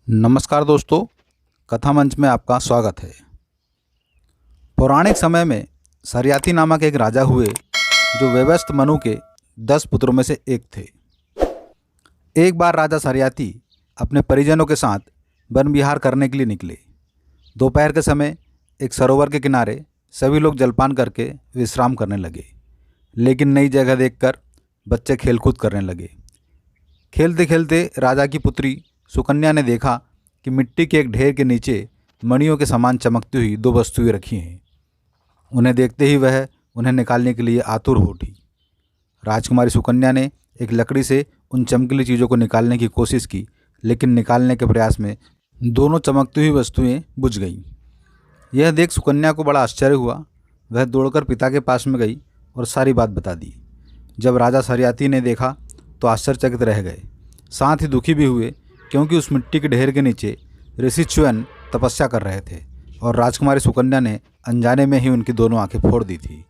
नमस्कार दोस्तों, कथा मंच में आपका स्वागत है। पौराणिक समय में सरियाती नामक एक राजा हुए जो व्यवस्थ मनु के 10 पुत्रों में से एक थे। एक बार राजा सरियाती अपने परिजनों के साथ वन विहार करने के लिए निकले। दोपहर के समय एक सरोवर के किनारे सभी लोग जलपान करके विश्राम करने लगे, लेकिन नई जगह देखकर बच्चे खेलकूद करने लगे। खेलते खेलते राजा की पुत्री सुकन्या ने देखा कि मिट्टी के एक ढेर के नीचे मणियों के समान चमकती हुई 2 वस्तुएं रखी हैं। उन्हें देखते ही वह उन्हें निकालने के लिए आतुर हो उठी। राजकुमारी सुकन्या ने एक लकड़ी से उन चमकीली चीज़ों को निकालने की कोशिश की, लेकिन निकालने के प्रयास में दोनों चमकती हुई वस्तुएं बुझ गईं। यह देख सुकन्या को बड़ा आश्चर्य हुआ। वह दौड़कर पिता के पास में गई और सारी बात बता दी। जब राजा सरियाती ने देखा तो आश्चर्यचकित रह गए, साथ ही दुखी भी हुए, क्योंकि उस मिट्टी के ढेर के नीचे ऋषि च्युन तपस्या कर रहे थे और राजकुमारी सुकन्या ने अनजाने में ही उनकी दोनों आंखें फोड़ दी थी।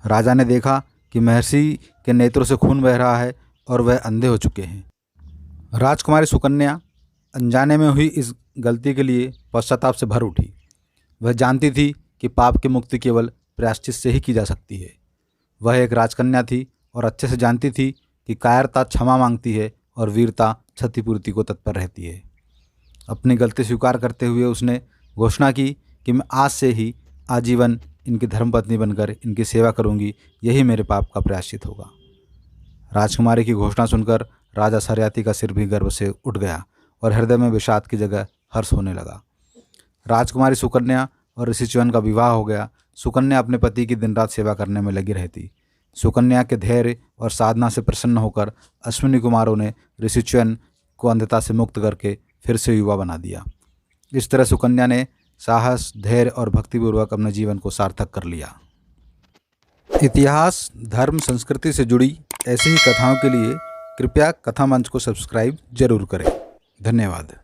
राजा ने देखा कि महर्षि के नेत्रों से खून बह रहा है और वह अंधे हो चुके हैं। राजकुमारी सुकन्या अनजाने में हुई इस गलती के लिए पश्चाताप से भर उठी। वह जानती थी कि पाप की मुक्ति केवल प्रायश्चित से ही की जा सकती है। वह एक राजकन्या थी और अच्छे से जानती थी कि कायरता क्षमा मांगती है और वीरता क्षतिपूर्ति को तत्पर रहती है। अपनी गलती स्वीकार करते हुए उसने घोषणा की कि मैं आज से ही आजीवन इनकी धर्मपत्नी बनकर इनकी सेवा करूंगी। यही मेरे पाप का प्रायश्चित होगा। राजकुमारी की घोषणा सुनकर राजा सरियाती का सिर भी गर्व से उठ गया और हृदय में विषाद की जगह हर्ष होने लगा। राजकुमारी सुकन्या और ऋषि च्युन का विवाह हो गया। सुकन्या अपने पति की दिन रात सेवा करने में लगी रहती। सुकन्या के धैर्य और साधना से प्रसन्न होकर अश्विनी कुमारों ने ऋषि च्युन को अंधता से मुक्त करके फिर से युवा बना दिया। इस तरह सुकन्या ने साहस, धैर्य और भक्तिपूर्वक अपने जीवन को सार्थक कर लिया। इतिहास, धर्म, संस्कृति से जुड़ी ऐसी ही कथाओं के लिए कृपया कथा मंच को सब्सक्राइब जरूर करें। धन्यवाद।